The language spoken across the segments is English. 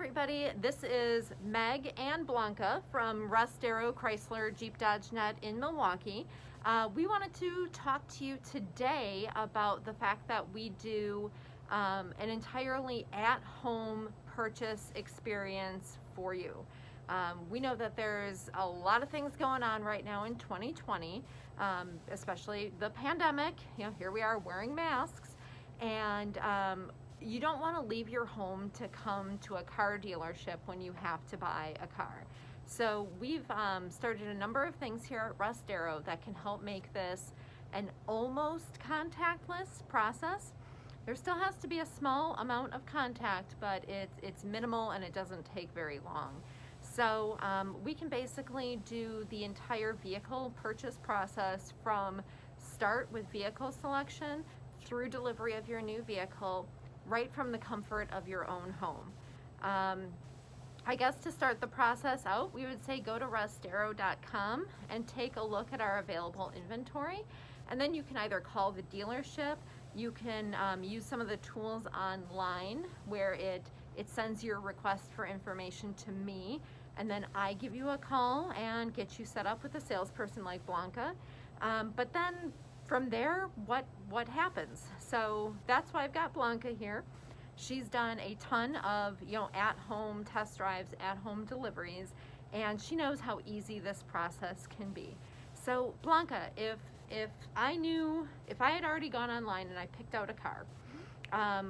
everybody, this is Meg and Blanca from Russ Darrow Chrysler Jeep Dodge Net in Milwaukee. We wanted to talk to you today about the fact that we do an entirely at-home purchase experience for you. We know that there's a lot of things going on right now in 2020, especially the pandemic. You know, here we are wearing masks, and you don't want to leave your home to come to a car dealership when you have to buy a car. So we've started a number of things here at Russ Darrow that can help make this an almost contactless process. There still has to be a small amount of contact, but it's minimal and it doesn't take very long. So we can basically do the entire vehicle purchase process from start with vehicle selection through delivery of your new vehicle, right from the comfort of your own home. I guess to start the process out, we would say go to russdarrow.com and take a look at our available inventory. And then you can either call the dealership, you can use some of the tools online where it sends your request for information to me, and then I give you a call and get you set up with a salesperson like Blanca. But then from there, what happens? So that's why I've got Blanca here. She's done a ton of at-home test drives, at-home deliveries, and she knows how easy this process can be. So Blanca, if I had already gone online and I picked out a car,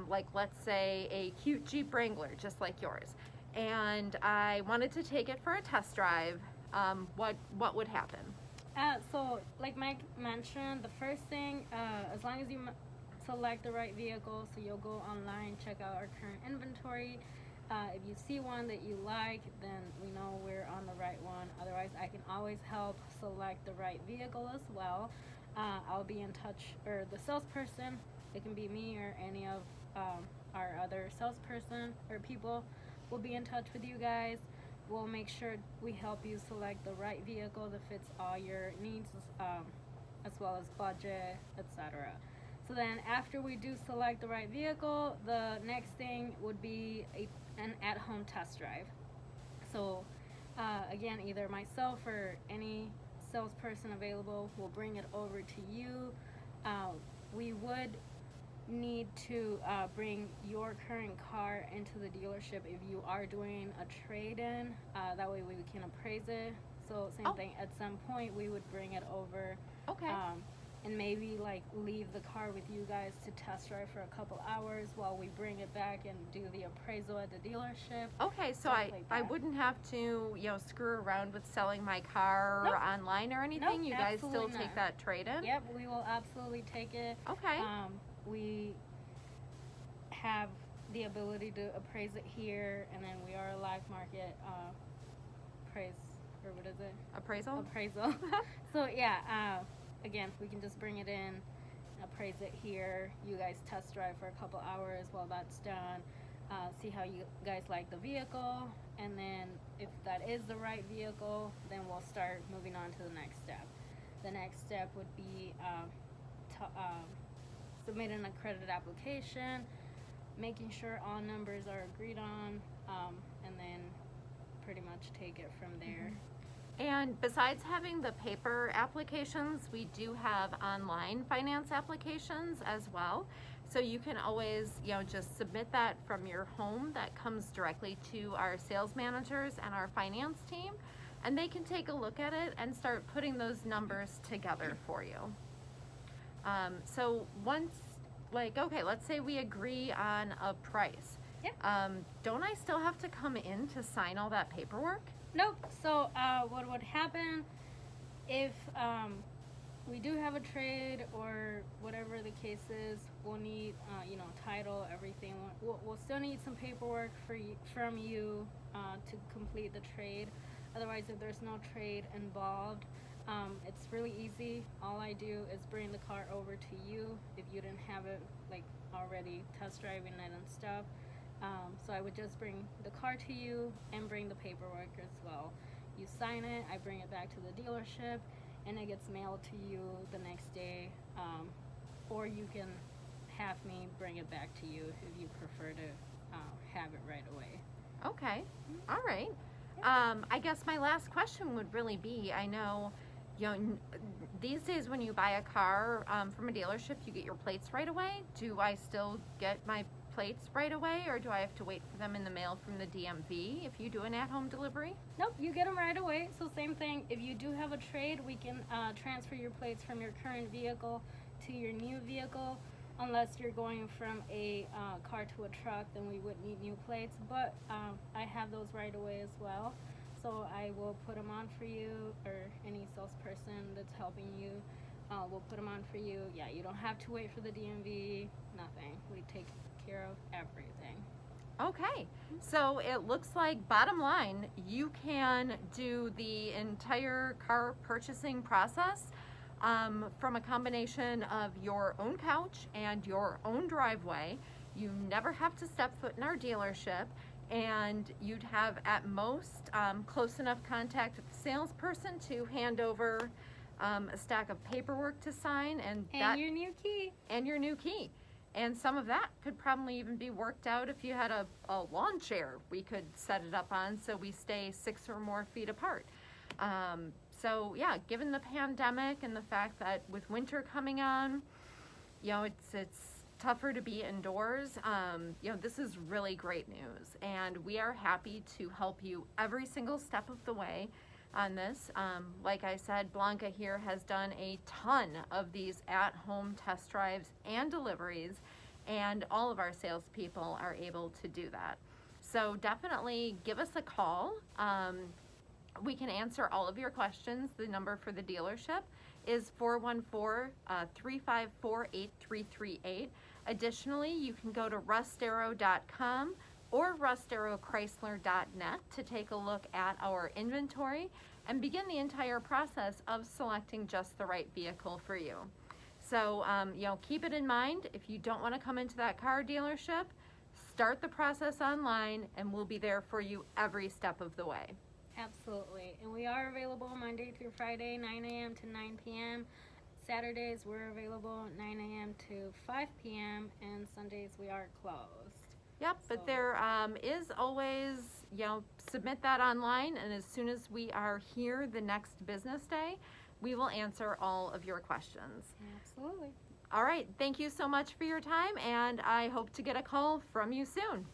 like let's say a cute Jeep Wrangler, just like yours, and I wanted to take it for a test drive, what would happen? So like Mike mentioned, the first thing, as long as you select the right vehicle, so you'll go online, check out our current inventory. If you see one that you like, then we know we're on the right one. Otherwise, I can always help select the right vehicle as well. I'll be in touch, or the salesperson, it can be me or any of our other salesperson or people will be in touch with you guys. We'll make sure we help you select the right vehicle that fits all your needs, as well as budget, etc. So then after we do select the right vehicle, the next thing would be an at-home test drive. So again, either myself or any salesperson available will bring it over to you. We would need to bring your current car into the dealership if you are doing a trade-in. That way we can appraise it. So same thing, at some point we would bring it over. Okay. And maybe like leave the car with you guys to test drive for a couple hours while we bring it back and do the appraisal at the dealership. Okay, so I wouldn't have to screw around with selling my car online or anything. Nope, you guys still not. take that trade-in? Yep, we will absolutely take it. Okay. We have the ability to appraise it here, and then we are a live market appraisal. So yeah, again, we can just bring it in, appraise it here. You guys test drive for a couple hours while that's done. See how you guys like the vehicle, and then if that is the right vehicle, then we'll start moving on to the next step. The next step would be submit an accredited application, making sure all numbers are agreed on, and then pretty much take it from there. And besides having the paper applications, we do have online finance applications as well. So you can always, just submit that from your home. That comes directly to our sales managers and our finance team, and they can take a look at it and start putting those numbers together for you. So once, okay, let's say we agree on a price. Yep. Don't I still have to come in to sign all that paperwork? Nope. So what would happen if we do have a trade or whatever the case is, we'll need title, everything. We'll still need some paperwork from you to complete the trade. Otherwise, if there's no trade involved, it's really easy. All I do is bring the car over to you if you didn't have it already test driving it and stuff. So I would just bring the car to you and bring the paperwork as well. You sign it, I bring it back to the dealership, and it gets mailed to you the next day. Or you can have me bring it back to you if you prefer to have it right away. Okay. All right. I guess my last question would really be, I know, these days when you buy a car from a dealership, you get your plates right away. Do I still get my plates right away, or do I have to wait for them in the mail from the DMV if you do an at-home delivery? Nope, you get them right away. So same thing. If you do have a trade, we can transfer your plates from your current vehicle to your new vehicle. Unless you're going from a car to a truck, then we would need new plates. But I have those right away as well. So I will put them on for you, or any salesperson that's helping you will put them on for you. Yeah, you don't have to wait for the DMV, nothing. We take care of everything. Okay, so it looks like, bottom line, you can do the entire car purchasing process from a combination of your own couch and your own driveway. You never have to step foot in our dealership, and you'd have at most close enough contact with the salesperson to hand over a stack of paperwork to sign, and your new key. And your new key. And some of that could probably even be worked out if you had a lawn chair we could set it up on, so we stay 6 or more feet apart. So yeah, given the pandemic and the fact that with winter coming on, it's tougher to be indoors. This is really great news, and we are happy to help you every single step of the way on this. Like I said, Blanca here has done a ton of these at-home test drives and deliveries, and all of our salespeople are able to do that. So definitely give us a call. We can answer all of your questions. The number for the dealership is 414-354-8338. Additionally, you can go to russdarrow.com or russdarrowchrysler.net to take a look at our inventory and begin the entire process of selecting just the right vehicle for you. So, keep it in mind. If you don't want to come into that car dealership, start the process online, and we'll be there for you every step of the way. Absolutely. And we are available Monday through Friday, 9 a.m. to 9 p.m. Saturdays, we're available 9 a.m. to 5 p.m. And Sundays, we are closed. Yep, but there is always, submit that online, and as soon as we are here the next business day, we will answer all of your questions. Absolutely. All right, thank you so much for your time, and I hope to get a call from you soon.